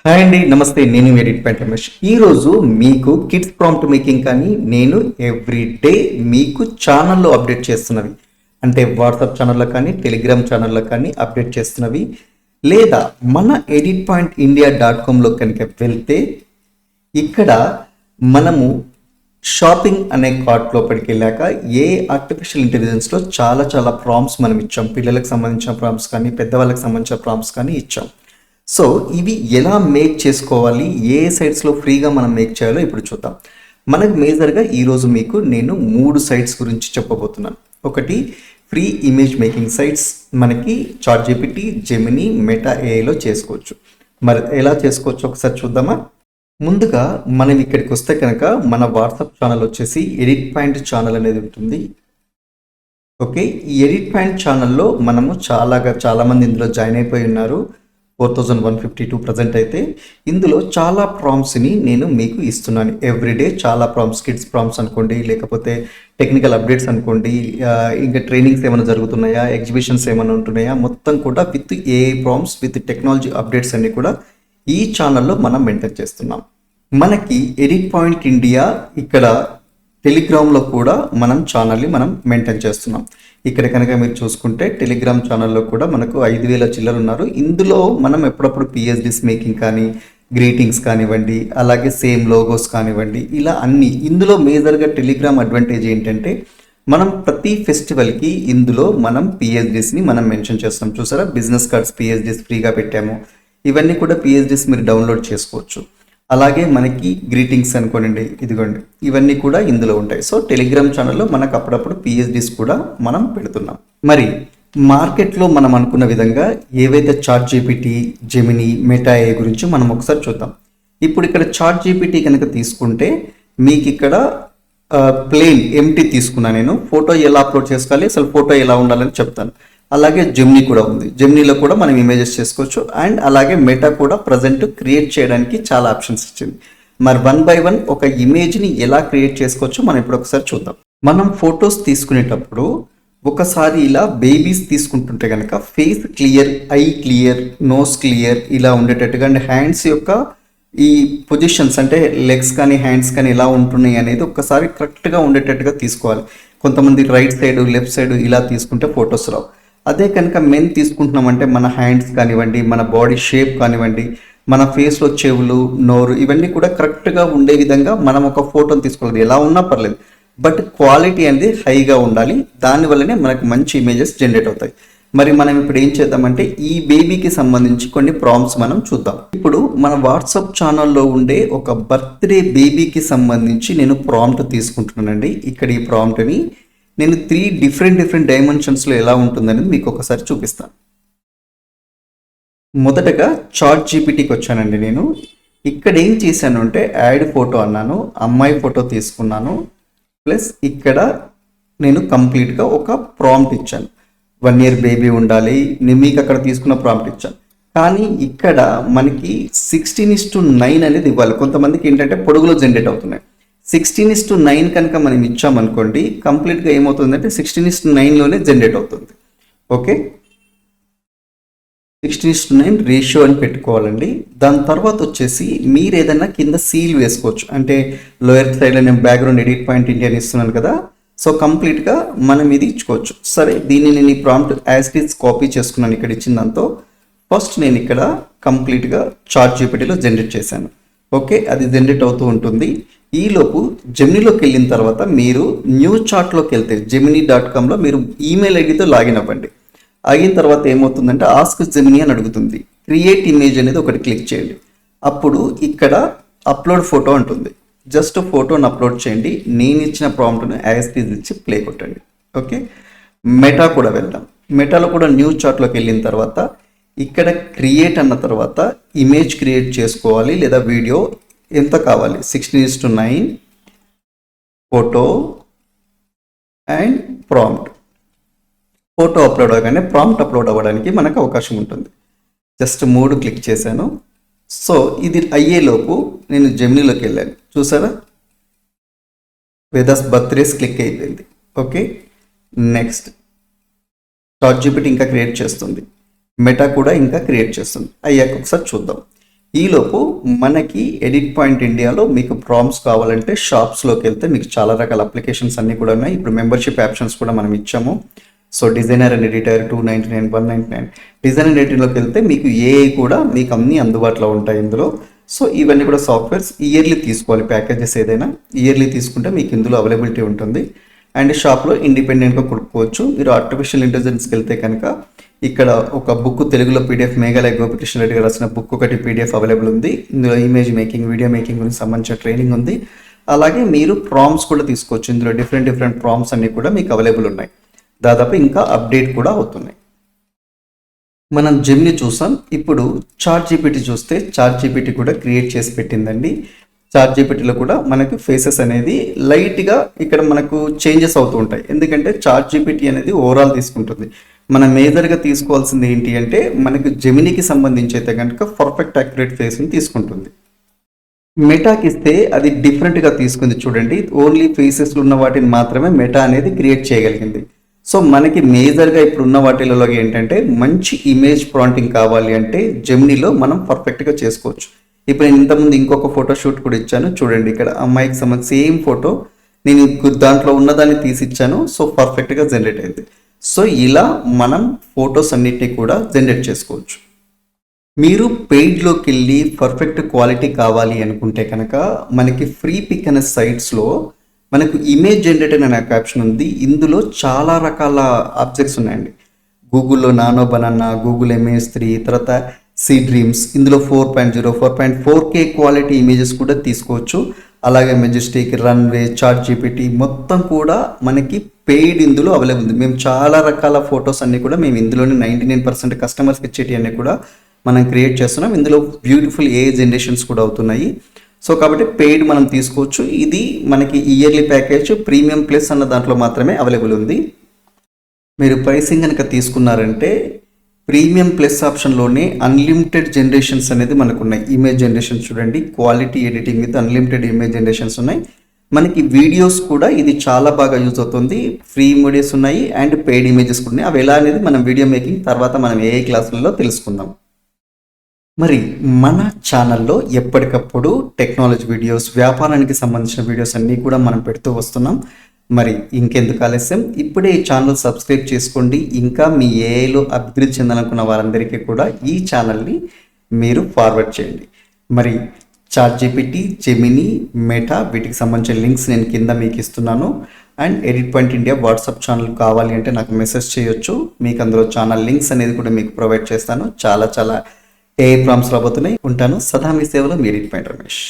Hi అండి, నమస్తే. నేను ఎడిట్ పాయింట్ రమేష్. ఈరోజు మీకు కిడ్స్ ప్రాంప్ట్ మేకింగ్ కానీ నేను ఎవ్రీడే మీకు ఛానల్లో అప్డేట్ చేస్తున్నవి, అంటే వాట్సాప్ ఛానల్లో కానీ టెలిగ్రామ్ ఛానల్లో కానీ అప్డేట్ చేస్తున్నవి, లేదా మన editpointindia.comలో కనుక వెళ్తే ఇక్కడ మనము షాపింగ్ అనే కార్ట్ లోపలికి వెళ్ళాక ఆర్టిఫిషియల్ ఇంటెలిజెన్స్లో చాలా ప్రాంప్ట్స్ మనం ఇచ్చాం. పిల్లలకు సంబంధించిన ప్రాంప్ట్స్ కానీ పెద్దవాళ్ళకి సంబంధించిన ప్రాంప్ట్స్ కానీ ఇచ్చాం. సో ఇవి ఎలా మేక్ చేసుకోవాలి, ఏ సైట్స్లో ఫ్రీగా మనం మేక్ చేయాలో ఇప్పుడు చూద్దాం. మనకు మేజర్గా ఈరోజు మీకు నేను 3 సైట్స్ గురించి చెప్పబోతున్నాను. ఒకటి ఫ్రీ ఇమేజ్ మేకింగ్ సైట్స్, మనకి చాట్‌జిపిటి, జెమినీ, మెటా ఏఐలో చేసుకోవచ్చు. మరి ఎలా చేసుకోవచ్చు ఒకసారి చూద్దామా. ముందుగా మనం ఇక్కడికి వస్తే కనుక మన వాట్సాప్ ఛానల్ వచ్చేసి ఎడిట్ పాయింట్ ఛానల్ అనేది ఉంటుంది. ఓకే, ఈ ఎడిట్ పాయింట్ ఛానల్లో మనము చాలామంది ఇందులో జాయిన్ అయిపోయి ఉన్నారు. 4152 ప్రజెంట్ అయితే ఇందులో చాలా ప్రాంప్ట్స్ని నేను మీకు ఇస్తున్నాను ఎవ్రీడే. చాలా ప్రాంప్ట్స్, కిడ్స్ ప్రాంప్ట్స్ అనుకోండి, లేకపోతే టెక్నికల్ అప్డేట్స్ అనుకోండి, ఇంకా ట్రైనింగ్స్ ఏమైనా జరుగుతున్నాయా, ఎగ్జిబిషన్స్ ఏమైనా ఉంటున్నాయా, మొత్తం కూడా with AI prompts with technology updates అన్ని కూడా ఈ ఛానల్లో మనం మెయింటైన్ చేస్తున్నాం. మనకి ఎడిట్ పాయింట్ ఇండియా ఇక్కడ టెలిగ్రామ్లో కూడా మనం ఛానల్ని మెయింటైన్ చేస్తున్నాం. ఇక్కడ కనుక మీరు చూసుకుంటే టెలిగ్రామ్ ఛానల్లో కూడా మనకు 5000 చిల్లర ఉన్నారు. ఇందులో మనం ఎప్పుడప్పుడు పిఎస్డిస్ మేకింగ్ కానీ, గ్రీటింగ్స్ కానివ్వండి, అలాగే సేమ్ లోగోస్ కానివ్వండి, ఇలా అన్ని. ఇందులో మేజర్గా టెలిగ్రామ్ అడ్వాంటేజ్ ఏంటంటే మనం ప్రతి ఫెస్టివల్కి ఇందులో మనం పిఎస్డిస్ని మెన్షన్ చేస్తాం. చూసారా, బిజినెస్ కార్డ్స్ పిఎస్డిస్ ఫ్రీగా పెట్టాము. ఇవన్నీ కూడా పిఎస్డిస్ మీరు డౌన్లోడ్ చేసుకోవచ్చు. అలాగే మనకి గ్రీటింగ్స్ అనుకోండి, ఇదిగోండి, ఇవన్నీ కూడా ఇందులో ఉంటాయి. సో టెలిగ్రామ్ ఛానల్లో మనకు అప్పుడప్పుడు పిఎస్డిస్ కూడా మనం పెడుతున్నాం. మరి మార్కెట్లో మనం అనుకున్న విధంగా ఏవైతే చాట్‌జిపిటి, జెమినీ, మెటా ఏఐ గురించి మనం ఒకసారి చూద్దాం. ఇప్పుడు ఇక్కడ చాట్‌జిపిటి కనుక తీసుకుంటే మీకు ఇక్కడ ప్లెయిన్ ఎంటీ తీసుకున్నా. నేను ఫోటో ఎలా అప్లోడ్ చేసుకోవాలి, అసలు ఫోటో ఎలా ఉండాలని చెప్తాను. అలాగే జెమినీ కూడా ఉంది. జెమినీలో కూడా మనం ఇమేజెస్ చేసుకోవచ్చు. అండ్ అలాగే మెటా కూడా ప్రజెంట్ క్రియేట్ చేయడానికి చాలా ఆప్షన్స్ ఇచ్చింది. మరి 1 by 1 ఒక ఇమేజ్ని ఎలా క్రియేట్ చేసుకోవచ్చో మనం ఇప్పుడు ఒకసారి చూద్దాం. మనం ఫొటోస్ తీసుకునేటప్పుడు ఒకసారి ఇలా బేబీస్ తీసుకుంటుంటే కనుక face clear, eye clear, nose clear ఇలా ఉండేటట్టుగా, అండ్ హ్యాండ్స్ యొక్క ఈ పొజిషన్స్ అంటే లెగ్స్ కానీ హ్యాండ్స్ కానీ ఎలా ఉంటున్నాయి అనేది ఒక్కసారి కరెక్ట్గా ఉండేటట్టుగా తీసుకోవాలి. కొంతమంది రైట్ సైడ్, లెఫ్ట్ సైడ్ ఇలా తీసుకుంటే ఫొటోస్ రావు. అదే కనుక మెన్ తీసుకుంటున్నామంటే మన హ్యాండ్స్ కానివ్వండి, మన బాడీ షేప్ కానివ్వండి, మన ఫేస్లో చెవులు, నోరు, ఇవన్నీ కూడా కరెక్ట్గా ఉండే విధంగా మనం ఒక ఫోటోని తీసుకోవాలి. ఎలా ఉన్నా పర్లేదు, బట్ క్వాలిటీ అనేది హైగా ఉండాలి. దానివల్లనే మనకు మంచి ఇమేజెస్ జనరేట్ అవుతాయి. మరి మనం ఇప్పుడు ఏం చేద్దామంటే ఈ బేబీకి సంబంధించి కొన్ని ప్రాంప్ట్స్ మనం చూద్దాం. ఇప్పుడు మన వాట్సాప్ ఛానల్లో ఉండే ఒక బర్త్డే బేబీకి సంబంధించి నేను ప్రాంప్ట్ తీసుకుంటున్నానండి. ఇక్కడ ఈ ప్రాంప్ట్ని నేను 3 డిఫరెంట్ డైమెన్షన్స్లో ఎలా ఉంటుందనేది మీకు ఒకసారి చూపిస్తాను. మొదటగా చాట్‌జిపిటికి వచ్చానండి. నేను ఇక్కడ ఏం చేశాను అంటే యాడ్ ఫోటో అన్నాను, అమ్మాయి ఫోటో తీసుకున్నాను, ప్లస్ ఇక్కడ నేను కంప్లీట్గా ఒక ప్రాంప్ట్ ఇచ్చాను. 1 year బేబీ ఉండాలి. నేను మీకు అక్కడ తీసుకున్న ప్రాంప్ట్ ఇచ్చాను. కానీ ఇక్కడ మనకి 16:9 అనేది ఇవ్వాలి. కొంతమందికి ఏంటంటే పొడుగులో జనరేట్ అవుతున్నాయి. 16:9 కనుక మనం ఇచ్చామనుకోండి, కంప్లీట్గా ఏమవుతుందంటే 16:9లోనే జనరేట్ అవుతుంది. ఓకే, 16:9 రేషియో అని పెట్టుకోవాలండి. దాని తర్వాత వచ్చేసి మీరు ఏదైనా కింద సీల్ వేసుకోవచ్చు. అంటే లోయర్ సైడ్లో నేను బ్యాక్గ్రౌండ్ ఎడిట్ పాయింట్ ఇండియా ఇస్తున్నాను కదా, సో కంప్లీట్గా మనం ఇది ఇచ్చుకోవచ్చు. సరే, దీన్ని నేను ఈ prompt as it is copy చేసుకున్నాను. ఇక్కడ ఇచ్చిన దాంతో ఫస్ట్ నేను ఇక్కడ కంప్లీట్గా చాట్‌జిపిటిలో జనరేట్ చేశాను. ఓకే, అది జనరేట్ అవుతూ ఉంటుంది. ఈలోపు జెమినీలోకి వెళ్ళిన తర్వాత మీరు న్యూ చాట్లోకి వెళ్తే gemini.comలో మీరు ఈమెయిల్ ఐడితో లాగిన్ అవ్వండి. అయిన తర్వాత ఏమవుతుందంటే ఆస్క్ జెమినీ అని అడుగుతుంది. క్రియేట్ ఇమేజ్ అనేది ఒకటి క్లిక్ చేయండి. అప్పుడు ఇక్కడ అప్లోడ్ ఫోటో ఉంటుంది. జస్ట్ ఫోటోని అప్లోడ్ చేయండి. నేను ఇచ్చిన ప్రాంప్ట్ను యాజ్ ఇట్ ఈజ్ ఇచ్చి ప్లే కొట్టండి. ఓకే, మెటా కూడా వెళ్దాం. మెటాలో కూడా న్యూ చాట్లోకి వెళ్ళిన తర్వాత ఇక్కడ క్రియేట్ అన్న తర్వాత ఇమేజ్ క్రియేట్ చేసుకోవాలి, లేదా వీడియో ఎంత కావాలి, 16:9 photo and prompt. Photo upload అవ్వగానే ప్రాంప్ట్ అప్లోడ్ అవ్వడానికి మనకు అవకాశం ఉంటుంది. జస్ట్ 3 క్లిక్ చేశాను. సో ఇది అయ్యేలోపు నేను జెమినీలోకి వెళ్ళాను. చూసారా, వేదాస్ బర్త్డేస్ క్లిక్ అయిపోయింది. ఓకే, నెక్స్ట్ చాట్‌జిపిటి ఇంకా క్రియేట్ చేస్తుంది. మెటా కూడా ఇంకా క్రియేట్ చేస్తుంది. అయ్యాక ఒకసారి చూద్దాం. ఈలోపు మనకి ఎడిట్ పాయింట్ ఇండియాలో మీకు ప్రాంప్ట్స్ కావాలంటే షాప్స్లోకి వెళ్తే మీకు చాలా రకాల అప్లికేషన్స్ అన్నీ కూడా ఉన్నాయి. ఇప్పుడు మెంబర్షిప్ ఆప్షన్స్ కూడా మనం ఇచ్చాము. So designer and editor 299, 199. Design and ఎడిటర్లోకి వెళ్తే మీకు ఏఐ కూడా మీకు అన్నీ అందుబాటులో ఉంటాయి ఇందులో. సో ఇవన్నీ కూడా సాఫ్ట్వేర్స్ ఇయర్లీ తీసుకోవాలి. ప్యాకేజెస్ ఏదైనా ఇయర్లీ తీసుకుంటే మీకు ఇందులో అవైలబిలిటీ ఉంటుంది. అండ్ షాప్లో ఇండిపెండెంట్గా కొనుక్కోవచ్చు. మీరు ఆర్టిఫిషియల్ ఇంటెలిజెన్స్కి వెళ్తే కనుక ఇక్కడ ఒక బుక్ తెలుగులో పీడిఎఫ్ మేఘాలయ గోపికృష్ణ రెడ్డి గారు రాసిన బుక్ ఒకటి పీడిఎఫ్ అవైలబుల్ ఉంది. ఇందులో ఇమేజ్ మేకింగ్, వీడియో మేకింగ్ గురించి సంబంధించిన ట్రైనింగ్ ఉంది. అలాగే మీరు ప్రాంప్ట్స్ కూడా తీసుకోవచ్చు. ఇందులో డిఫరెంట్ ప్రాంప్ట్స్ అన్నీ కూడా మీకు అవైలబుల్ ఉన్నాయి. దాదాపు ఇంకా అప్డేట్ కూడా అవుతున్నాయి. మనం జెమిని చూసాం. ఇప్పుడు చాట్ జీపీటీ చూస్తే చాట్ జీపీటీ కూడా క్రియేట్ చేసి పెట్టిందండి. చాట్ జీపీటీలో కూడా మనకి ఫేసెస్ అనేది లైట్గా ఇక్కడ మనకు చేంజెస్ అవుతూ ఉంటాయి. ఎందుకంటే చాట్ జీపీటీ అనేది ఓవరాల్ తీసుకుంటుంది. మనం మేజర్గా తీసుకోవాల్సింది ఏంటి అంటే మనకు జెమినికి సంబంధించి అయితే కనుక పర్ఫెక్ట్ యాక్యురేట్ ఫేస్ని తీసుకుంటుంది. మెటాకి ఇస్తే అది డిఫరెంట్గా తీసుకుంది. చూడండి, ఓన్లీ ఫేసెస్లో ఉన్న వాటిని మాత్రమే మెటా అనేది క్రియేట్ చేయగలిగింది. సో మనకి మేజర్గా ఇప్పుడు ఉన్న వాటిలలో ఏంటంటే మంచి ఇమేజ్ ప్రాంప్టింగ్ కావాలి అంటే జెమినీలో మనం పర్ఫెక్ట్గా చేసుకోవచ్చు. ఇప్పుడు నేను ఇంతకుముందు ఇంకొక ఫోటో షూట్ కూడా ఇచ్చాను. చూడండి, ఇక్కడ అమ్మాయికి సంబంధించి సేమ్ ఫోటో నేను దాంట్లో ఉన్నదాన్ని తీసిచ్చాను. సో పర్ఫెక్ట్గా జనరేట్ అయింది. సో ఇలా మనం ఫొటోస్ అన్నిటినీ కూడా జనరేట్ చేసుకోవచ్చు. మీరు పెయిడ్లోకి వెళ్ళి పర్ఫెక్ట్ క్వాలిటీ కావాలి అనుకుంటే కనుక మనకి ఫ్రీ పిక్ అనే సైట్స్లో మనకు ఇమేజ్ జనరేటర్ అనే ఆప్షన్ ఉంది. ఇందులో చాలా రకాల ఆబ్జెక్ట్స్ ఉన్నాయండి. గూగుల్లో నానో బనానా, గూగుల్ MH3, తర్వాత సీ డ్రీమ్స్. ఇందులో 4.0, 4.4K క్వాలిటీ ఇమేజెస్ కూడా తీసుకోవచ్చు. అలాగే మెజెస్టిక్, రన్వే, చాట్ జీపీటీ మొత్తం కూడా మనకి పెయిడ్ ఇందులో అవైలబుల్ ఉంది. మేము చాలా రకాల ఫొటోస్ అన్నీ కూడా మేము ఇందులోనే 99% కస్టమర్స్కి ఇచ్చేటి అన్నీ కూడా మనం క్రియేట్ చేస్తున్నాం. ఇందులో బ్యూటిఫుల్ ఏఐ జనరేషన్స్ కూడా అవుతున్నాయి. సో కాబట్టి పెయిడ్ మనం తీసుకోవచ్చు. ఇది మనకి ఇయర్లీ ప్యాకేజ్ ప్రీమియం ప్లస్ అన్న దాంట్లో మాత్రమే అవైలబుల్ ఉంది. మీరు ప్రైసింగ్ కనుక తీసుకున్నారంటే ప్రీమియం ప్లస్ ఆప్షన్లోనే అన్లిమిటెడ్ జనరేషన్స్ అనేది మనకు ఉన్నాయి. ఇమేజ్ జనరేషన్స్ చూడండి, quality editing with unlimited image generations ఉన్నాయి. మనకి వీడియోస్ కూడా ఇది చాలా బాగా యూజ్ అవుతుంది. ఫ్రీ వీడియోస్ ఉన్నాయి అండ్ పెయిడ్ ఇమేజెస్ కూడా ఉన్నాయి. అవి ఎలా అనేది మనం వీడియో మేకింగ్ తర్వాత మనం ఏఐ క్లాసులలో తెలుసుకుందాం. మరి మన ఛానల్లో ఎప్పటికప్పుడు టెక్నాలజీ వీడియోస్, వ్యాపారానికి సంబంధించిన వీడియోస్ అన్నీ కూడా మనం పెడుతూ వస్తున్నాం. మరి ఇంకెందుకు ఆలస్యం, ఇప్పుడే ఈ ఛానల్ సబ్స్క్రైబ్ చేసుకోండి. ఇంకా మీ ఏఐలో అభివృద్ధి చెందాలనుకున్న వారందరికీ కూడా ఈ ఛానల్ని మీరు ఫార్వర్డ్ చేయండి. మరి చాట్ జీపీటీ, జెమిని, మెటా వీటికి సంబంధించిన లింక్స్ నేను కింద మీకు ఇస్తున్నాను. And edit point India WhatsApp channel కావాలి అంటే నాకు మెసేజ్ చేయొచ్చు. మీకు అందులో ఛానల్ లింక్స్ అనేది కూడా మీకు ప్రొవైడ్ చేస్తాను. చాలా ఏఐ ప్రాంప్ట్స్ రాబోతున్నాయి. ఉంటాను. సదా మీ సేవలో మీ ఎడిట్ పాయింట్ రమేష్.